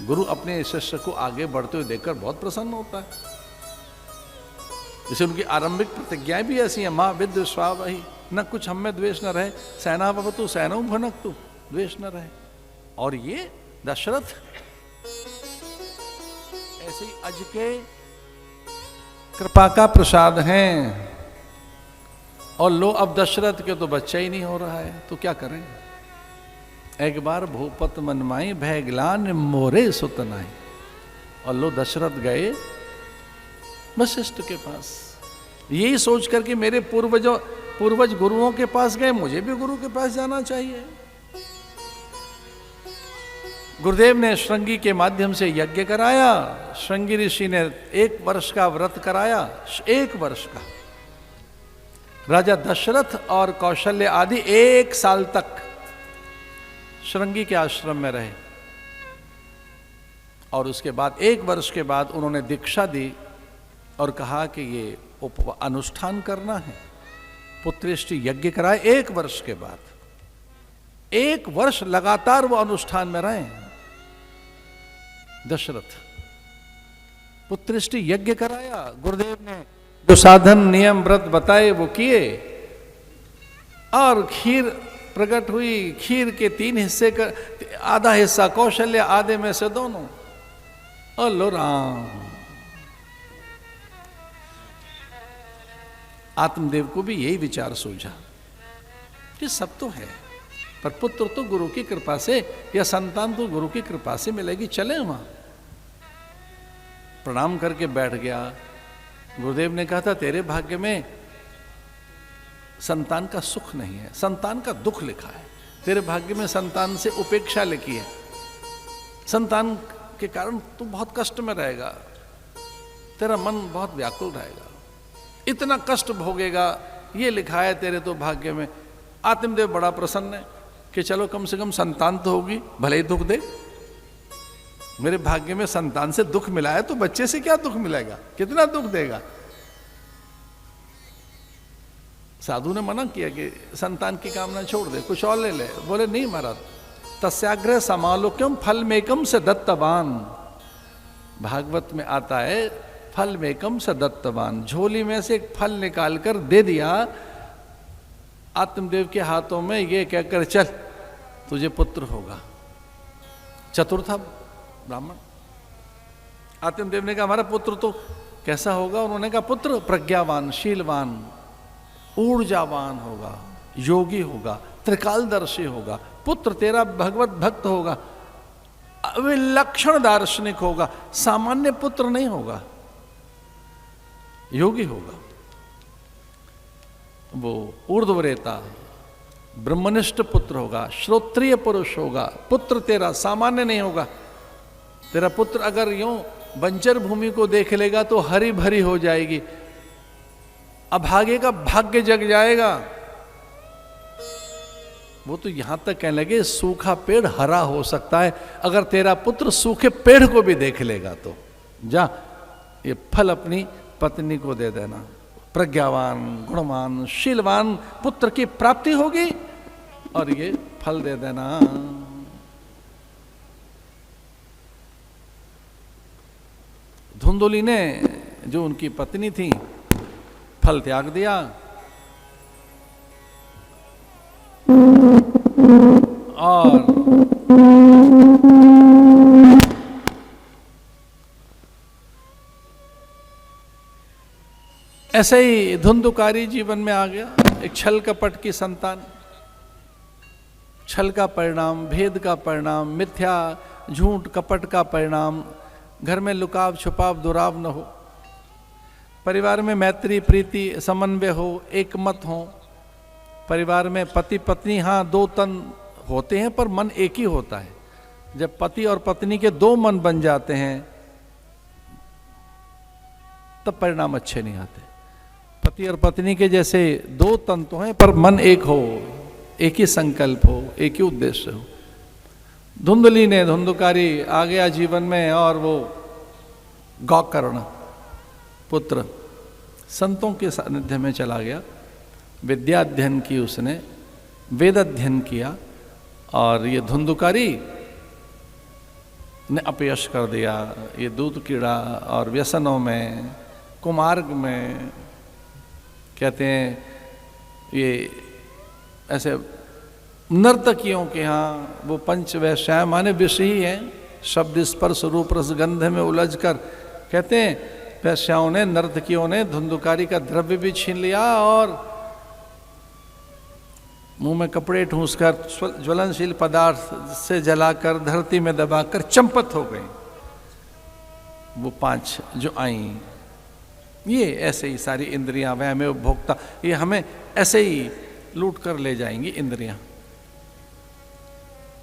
गुरु अपने शिष्य को आगे बढ़ते हुए देखकर बहुत प्रसन्न होता है। जैसे उनकी आरंभिक प्रतिज्ञाएं भी ऐसी हैं, माँ विद्विश्वावहि, न कुछ हम में द्वेष न रहे, सेना भवतु सैनौ भुनक्तु, द्वेष न रहे। और ये दशरथ ऐसे ही अज के कृपा का प्रसाद हैं। और लो अब दशरथ के तो बच्चा ही नहीं हो रहा है, तो क्या करें। एक बार भूपत मनमाई भय ग्लान मोरे सुत नाई। और लो दशरथ गए वशिष्ठ के पास, यही सोच करके मेरे पूर्वज गुरुओं के पास गए, मुझे भी गुरु के पास जाना चाहिए। गुरुदेव ने श्रृंगी के माध्यम से यज्ञ कराया, श्रृंगी ऋषि ने 1 वर्ष का व्रत कराया, 1 वर्ष का। राजा दशरथ और कौशल्य आदि 1 साल तक श्रृंगी के आश्रम में रहे। और उसके बाद 1 वर्ष के बाद उन्होंने दीक्षा दी और कहा कि ये अनुष्ठान करना है। पुत्रेष्टि यज्ञ कराए 1 वर्ष के बाद। 1 वर्ष लगातार वो अनुष्ठान में रहे दशरथ। पुत्रेष्टि यज्ञ कराया, गुरुदेव ने जो साधन नियम व्रत बताए वो किए, और खीर प्रकट हुई। खीर के 3 हिस्से का आधा हिस्सा कौशल्य, आधे में से दोनों। और लो राम, आत्मदेव को भी यही विचार सूझा कि सब तो है, पर पुत्र तो गुरु की कृपा से, या संतान तो गुरु की कृपा से मिलेगी, चले वहां। प्रणाम करके बैठ गया। गुरुदेव ने कहा था तेरे भाग्य में संतान का सुख नहीं है, संतान का दुख लिखा है। तेरे भाग्य में संतान से उपेक्षा लिखी है, संतान के कारण तू बहुत कष्ट में रहेगा, तेरा मन बहुत व्याकुल रहेगा, इतना कष्ट भोगेगा, ये लिखा है तेरे तो भाग्य में। आत्मदेव बड़ा प्रसन्न है कि चलो कम से कम संतान तो होगी, भले ही दुख दे। मेरे भाग्य में संतान से दुख मिला है, तो बच्चे से क्या दुख मिलेगा, कितना दुख देगा। साधु ने मना किया कि संतान की कामना छोड़ दे, कुछ और ले ले। बोले नहीं महाराज, तस्याग्रह समालोक्यम फल मेकम से दत्तवान। भागवत में आता है फल मेकम से दत्तवान। झोली में से एक फल निकाल कर दे दिया आत्मदेव के हाथों में, ये कहकर चल तुझे पुत्र होगा। चतुर्थ ब्राह्मण। आत्मदेव ने कहा हमारा पुत्र तो कैसा होगा। उन्होंने कहा पुत्र प्रज्ञावान, शीलवान, ऊर्जावान होगा, योगी होगा, त्रिकालदर्शी होगा। पुत्र तेरा भगवत भक्त होगा, विलक्षण दार्शनिक होगा, सामान्य पुत्र नहीं होगा, योगी होगा। वो ऊर्ध्वरेता ब्रह्मनिष्ठ पुत्र होगा, श्रोत्रिय पुरुष होगा। पुत्र तेरा सामान्य नहीं होगा। तेरा पुत्र अगर यूं बंजर भूमि को देख लेगा तो हरी भरी हो जाएगी, अभागे का भाग्य जग जाएगा। वो तो यहां तक कहने लगे सूखा पेड़ हरा हो सकता है। अगर तेरा पुत्र सूखे पेड़ को भी देख लेगा तो जा ये फल अपनी पत्नी को दे देना। प्रज्ञावान, गुणवान, शीलवान पुत्र की प्राप्ति होगी और ये फल दे देना। धुंधुली ने, जो उनकी पत्नी थी, फल त्याग दिया और ऐसे ही धुंधुकारी जीवन में आ गया। एक छल कपट की संतान, छल का परिणाम, भेद का परिणाम, मिथ्या झूठ कपट का परिणाम। घर में लुकाव छुपाव दुराव न हो, परिवार में मैत्री प्रीति समन्वय हो, एक मत हो। परिवार में पति पत्नी हाँ 2 तन होते हैं पर मन एक ही होता है। जब पति और पत्नी के 2 मन बन जाते हैं तब परिणाम अच्छे नहीं आते। पति और पत्नी के जैसे 2 तन तो हैं पर मन एक हो, एक ही संकल्प हो, एक ही उद्देश्य हो। धुंधली ने, धुंधुकारी आ गया जीवन में और वो गौकर्ण पुत्र संतों के सानिध्य में चला गया। विद्या अध्ययन की उसने, वेद अध्ययन किया। और ये धुंधुकारी ने अपयश कर दिया। ये दूध कीड़ा और व्यसनों में, कुमार्ग में, कहते हैं ये ऐसे नर्तकियों के यहाँ वो पंच वैश्याएं माने विषयी हैं, शब्द स्पर्श रूप रस गंध में उलझ कर, कहते हैं वैश्याओं ने, नर्तकियों ने धुंधुकारी का द्रव्य भी छीन लिया और मुंह में कपड़े ठूंसकर ज्वलनशील पदार्थ से जलाकर धरती में दबाकर चंपत हो गई वो 5 जो आई। ये ऐसे ही सारी इंद्रियां, वह में उपभोक्ता, ये हमें ऐसे ही लूट कर ले जाएंगी इंद्रियां।